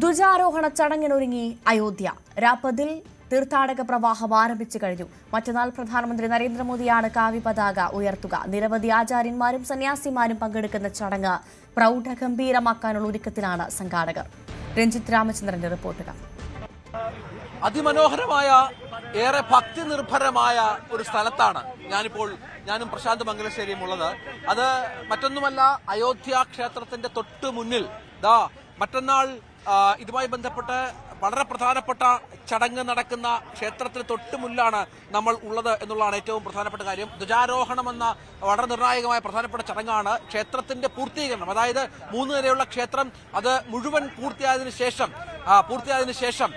ധ്വജാരോഹണ ചടങ്ങിനൊരുങ്ങി അയോധ്യ. രാപ്പതിൽ തീർത്ഥാടക പ്രവാഹം ആരംഭിച്ചു കഴിഞ്ഞു. മറ്റന്നാൾ പ്രധാനമന്ത്രി നരേന്ദ്രമോദിയാണ് കാവ്യ പതാക ഉയർത്തുക. നിരവധി ആചാര്യന്മാരും സന്യാസിമാരും പങ്കെടുക്കുന്ന ചടങ്ങ് പ്രൗഢഗംഭീരമാക്കാനുള്ള ഒരുക്കത്തിലാണ് സംഘാടകർ. രഞ്ജിത്ത് രാമചന്ദ്രന്റെ റിപ്പോർട്ടുകൾ. അതിമനോഹരമായ ഏറെ ഭക്തി നിർഭരമായ ഒരു സ്ഥലത്താണ് ഞാനും പ്രശാന്ത് മംഗലശ്ശേരിയും ഉള്ളത്. അത് മറ്റൊന്നുമല്ല, അയോധ്യ ക്ഷേത്രത്തിന്റെ തൊട്ടു മുന്നിൽ മറ്റന്നാൾ ഇതുമായി ബന്ധപ്പെട്ട് വളരെ പ്രധാനപ്പെട്ട ചടങ്ങ് നടക്കുന്ന ക്ഷേത്രത്തിന് തൊട്ട് മുന്നിലാണ് നമ്മൾ ഉള്ളത് എന്നുള്ളതാണ് ഏറ്റവും പ്രധാനപ്പെട്ട കാര്യം. ധ്വജാരോഹണം എന്ന വളരെ നിർണായകമായ പ്രധാനപ്പെട്ട ചടങ്ങാണ് ക്ഷേത്രത്തിന്റെ പൂർത്തീകരണം. അതായത് 3 നിലയുള്ള ക്ഷേത്രം അത് മുഴുവൻ പൂർത്തിയായതിനു ശേഷം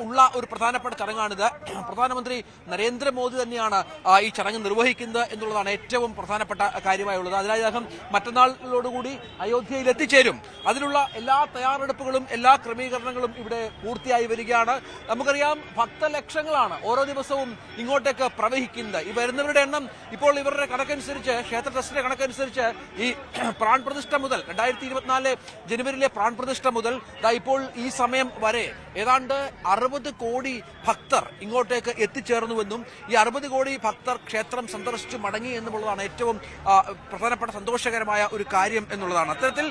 ഉള്ള ഒരു പ്രധാനപ്പെട്ട ചടങ്ങാണിത്. പ്രധാനമന്ത്രി നരേന്ദ്രമോദി തന്നെയാണ് ഈ ചടങ്ങ് നിർവഹിക്കുന്നത് എന്നുള്ളതാണ് ഏറ്റവും പ്രധാനപ്പെട്ട കാര്യമായുള്ളത്. അതിനായി അദ്ദേഹം മറ്റന്നാളോടുകൂടി അയോധ്യയിൽ എത്തിച്ചേരും. അതിനുള്ള എല്ലാ തയ്യാറെടുപ്പുകളും എല്ലാ ക്രമീകരണങ്ങളും ഇവിടെ പൂർത്തിയായി വരികയാണ്. നമുക്കറിയാം, ഭക്തലക്ഷങ്ങളാണ് ഓരോ ദിവസവും ഇങ്ങോട്ടേക്ക് പ്രവഹിക്കുന്നത്. ഈ വരുന്നവരുടെ എണ്ണം ഇപ്പോൾ ഇവരുടെ കണക്കനുസരിച്ച്, ക്ഷേത്ര ട്രസ്റ്റിന്റെ കണക്കനുസരിച്ച് ഈ പ്രാൺ പ്രതിഷ്ഠ മുതൽ 2024 ജനുവരിയിലെ പ്രാൺ പ്രതിഷ്ഠ മുതൽ ഇപ്പോൾ ഈ സമയം വരെ ഏതാണ്ട് 60 കോടി ഭക്തർ ഇങ്ങോട്ടേക്ക് എത്തിച്ചേർന്നുവെന്നും ഈ 60 കോടി ഭക്തർ ക്ഷേത്രം സന്ദർശിച്ചു മടങ്ങി എന്നുള്ളതാണ് ഏറ്റവും പ്രധാനപ്പെട്ട സന്തോഷകരമായ ഒരു കാര്യം എന്നുള്ളതാണ്. അത്തരത്തിൽ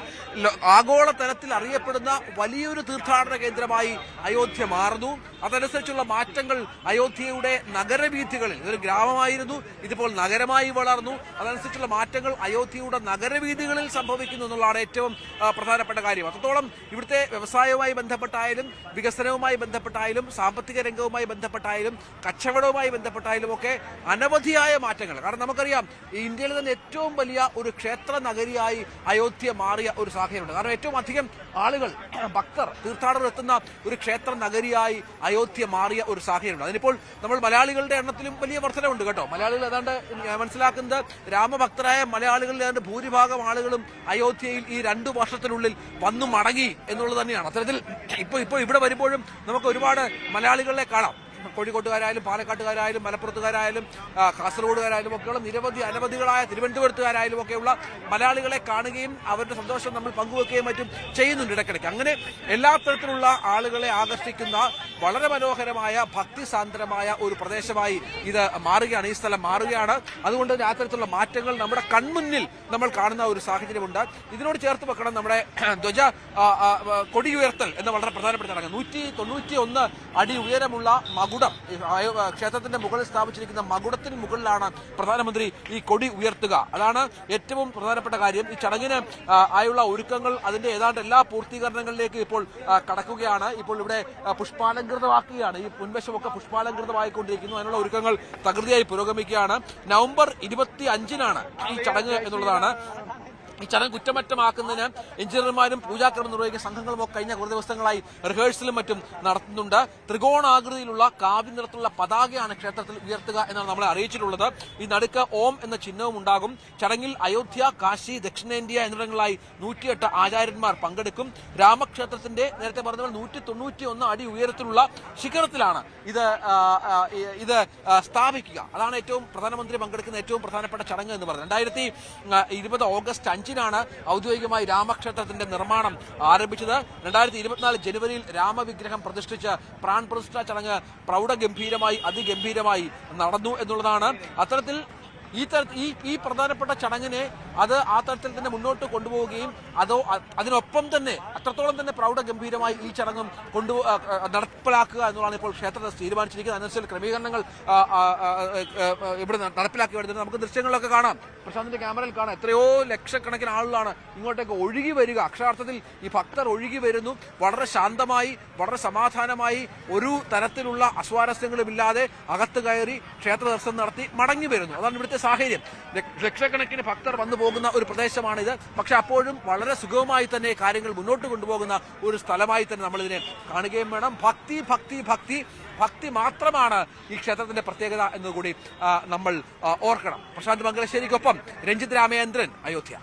ആഗോള തലത്തിൽ അറിയപ്പെടുന്ന വലിയൊരു തീർത്ഥാടന കേന്ദ്രമായി അയോധ്യ മാറുന്നു. അതനുസരിച്ചുള്ള മാറ്റങ്ങൾ അയോധ്യയുടെ നഗരവീഥികളിൽ, ഇതൊരു ഗ്രാമമായിരുന്നു, ഇതിപ്പോൾ നഗരമായി വളർന്നു. അതനുസരിച്ചുള്ള മാറ്റങ്ങൾ അയോധ്യയുടെ നഗരവീഥികളിൽ സംഭവിക്കുന്നു എന്നുള്ളതാണ് ഏറ്റവും പ്രധാനപ്പെട്ട കാര്യം. അത്രത്തോളം ഇവിടുത്തെ വ്യവസായവുമായി ബന്ധപ്പെട്ടായാലും വികസനവുമായി ബന്ധപ്പെട്ടായാലും സാമ്പത്തിക രംഗവുമായി ബന്ധപ്പെട്ടായാലും കച്ചവടവുമായി ബന്ധപ്പെട്ടായാലും ഒക്കെ അനവധിയായ മാറ്റങ്ങൾ. കാരണം നമുക്കറിയാം, ഇന്ത്യയിലെ തന്നെ ഏറ്റവും വലിയ ഒരു ക്ഷേത്ര നഗരിയായി അയോധ്യ മാറിയ ഒരു സാഹചര്യമുണ്ട്. കാരണം ഏറ്റവും അധികം ആളുകൾ, ഭക്തർ, തീർത്ഥാടകർ എത്തുന്ന ഒരു ക്ഷേത്ര നഗരിയായി അയോധ്യ മാറിയ ഒരു സാഹചര്യമുണ്ട്. അതിനിപ്പോൾ നമ്മൾ മലയാളികളുടെ എണ്ണത്തിലും വലിയ വർധനവുണ്ട് കേട്ടോ. മലയാളികൾ ഏതാണ്ട് മനസ്സിലാക്കുന്നത്, രാമഭക്തരായ മലയാളികളിൽ ഏതാണ്ട് ഭൂരിഭാഗം ആളുകളും അയോധ്യയിൽ ഈ 2 വർഷത്തിനുള്ളിൽ വന്നു മടങ്ങി എന്നുള്ളത് തന്നെയാണ്. അത്തരത്തിൽ ഇപ്പോൾ ഇവിടെ വരുമ്പോഴും നമുക്ക് ഒരുപാട് മലയാളികളെ കാണാം. കോഴിക്കോട്ടുകാരായാലും പാലക്കാട്ടുകാരായാലും മലപ്പുറത്തുകാരായാലും കാസർഗോഡുകാരായാലും ഒക്കെയുള്ള അനവധികളായ തിരുവനന്തപുരത്തുകാരായാലും ഒക്കെയുള്ള മലയാളികളെ കാണുകയും അവരുടെ സന്തോഷം നമ്മൾ പങ്കുവെക്കുകയും മറ്റും ചെയ്യുന്നുണ്ട് ഇടയ്ക്കിടയ്ക്ക്. അങ്ങനെ എല്ലാ തരത്തിലുള്ള ആളുകളെ ആകർഷിക്കുന്ന വളരെ മനോഹരമായ ഭക്തിസാന്ദ്രമായ ഒരു പ്രദേശമായി ഇത് മാറുകയാണ്, ഈ സ്ഥലം മാറുകയാണ്. അതുകൊണ്ട് തന്നെ ആ തരത്തിലുള്ള മാറ്റങ്ങൾ നമ്മുടെ കൺമുന്നിൽ നമ്മൾ കാണുന്ന ഒരു സാഹചര്യമുണ്ട്. ഇതിനോട് ചേർത്ത് വെക്കണം നമ്മുടെ ധ്വജ കൊടിയുയർത്തൽ എന്ന വളരെ പ്രധാനപ്പെട്ട ചടങ്ങ്. 191 അടി ഉയരമുള്ള മകുടം, ക്ഷേത്രത്തിന്റെ മുകളിൽ സ്ഥാപിച്ചിരിക്കുന്ന മകുടത്തിന് മുകളിലാണ് പ്രധാനമന്ത്രി ഈ കൊടി ഉയർത്തുക. അതാണ് ഏറ്റവും പ്രധാനപ്പെട്ട കാര്യം. ഈ ചടങ്ങിന് ആയുള്ള ഒരുക്കങ്ങൾ അതിന്റെ ഏതാണ്ട് എല്ലാ പൂർത്തീകരണങ്ങളിലേക്ക് ഇപ്പോൾ കടക്കുകയാണ്. ഇപ്പോൾ ഇവിടെ പുഷ്പാലങ്കൃതമാക്കുകയാണ്. ഈ മുൻവശമൊക്കെ പുഷ്പാലങ്കൃതമായിക്കൊണ്ടിരിക്കുന്നു. അതിനുള്ള ഒരുക്കങ്ങൾ തകൃതിയായി പുരോഗമിക്കുകയാണ്. നവംബർ 25-നാണ് ഈ ചടങ്ങ് എന്നുള്ളതാണ്. ഈ ചടങ്ങ് കുറ്റമറ്റമാക്കുന്നതിന് എഞ്ചിനീയർമാരും പൂജാക്രമം നിർവഹിക്കുന്ന സംഘങ്ങളും ഒക്കെ കഴിഞ്ഞ കുറേ ദിവസങ്ങളായി റിഹേഴ്സലും മറ്റും നടത്തുന്നുണ്ട്. ത്രികോണാകൃതിയിലുള്ള കാവ്യ നിറത്തിലുള്ള പതാകയാണ് ക്ഷേത്രത്തിൽ ഉയർത്തുക എന്നാണ് നമ്മളെ അറിയിച്ചിട്ടുള്ളത്. ഈ നടുക്ക് ഓം എന്ന ചിഹ്നവും ഉണ്ടാകും. ചടങ്ങിൽ അയോധ്യ, കാശി, ദക്ഷിണേന്ത്യ എന്നിടങ്ങളിലായി 108 ആചാര്യന്മാർ പങ്കെടുക്കും. രാമക്ഷേത്രത്തിന്റെ നേരത്തെ പറഞ്ഞ 191 അടി ഉയരത്തിലുള്ള ശിഖരത്തിലാണ് ഇത് സ്ഥാപിക്കുക. അതാണ് ഏറ്റവും പ്രധാനമന്ത്രി പങ്കെടുക്കുന്ന ഏറ്റവും പ്രധാനപ്പെട്ട ചടങ്ങ് എന്ന് പറയുന്നത്. 2020 ഓഗസ്റ്റ് 5-നാണ് ഔദ്യോഗികമായി രാമക്ഷേത്രത്തിന്റെ നിർമ്മാണം ആരംഭിച്ചത്. 2024 ജനുവരിയിൽ രാമവിഗ്രഹം പ്രതിഷ്ഠിച്ച് പ്രാൺ പ്രതിഷ്ഠാ ചടങ്ങ് പ്രൗഢഗംഭീരമായി അതിഗംഭീരമായി നടന്നു എന്നുള്ളതാണ്. അത്തരത്തിൽ ഈ പ്രധാനപ്പെട്ട ചടങ്ങിനെ ആ തരത്തിൽ തന്നെ മുന്നോട്ട് കൊണ്ടുപോവുകയും അതിനൊപ്പം തന്നെ അത്രത്തോളം തന്നെ പ്രൗഢഗംഭീരമായി ഈ ചടങ്ങും നടപ്പിലാക്കുക എന്നുള്ളതാണ് ഇപ്പോൾ ക്ഷേത്ര തീരുമാനിച്ചിരിക്കുന്നത്. അതനുസരിച്ച് ക്രമീകരണങ്ങൾ ഇവിടെ നടപ്പിലാക്കി വരുന്നത് നമുക്ക് ദൃശ്യങ്ങളിലൊക്കെ കാണാം. പ്രശാന്തിന്റെ ക്യാമറയിൽ കാണാം. എത്രയോ ലക്ഷക്കണക്കിന് ആളുകളാണ് ഇങ്ങോട്ടേക്ക് ഒഴുകി വരിക. അക്ഷരാർത്ഥത്തിൽ ഈ ഭക്തർ ഒഴുകി വരുന്നു. വളരെ ശാന്തമായി, വളരെ സമാധാനമായി, ഒരു തരത്തിലുള്ള അസ്വാരസ്യങ്ങളുമില്ലാതെ അകത്ത് കയറി ക്ഷേത്ര ദർശനം നടത്തി മടങ്ങി വരുന്നു. അതാണ് ഇവിടുത്തെ സാഹചര്യം. ലക്ഷക്കണക്കിന് ഭക്തർ വന്നു പോകുന്ന ഒരു പ്രദേശമാണിത്. പക്ഷെ അപ്പോഴും വളരെ സുഗമമായി തന്നെ കാര്യങ്ങൾ മുന്നോട്ട് കൊണ്ടുപോകുന്ന ഒരു സ്ഥലമായി തന്നെ നമ്മളിതിനെ കാണുകയും വേണം. ഭക്തി മാത്രമാണ് ഈ ക്ഷേത്രത്തിന്റെ പ്രത്യേകത എന്നുകൂടി നമ്മൾ ഓർക്കണം. പ്രശാന്ത് മംഗലശ്ശേരിക്കൊപ്പം രഞ്ജിത്ത് രാമചന്ദ്രൻ, അയോധ്യ.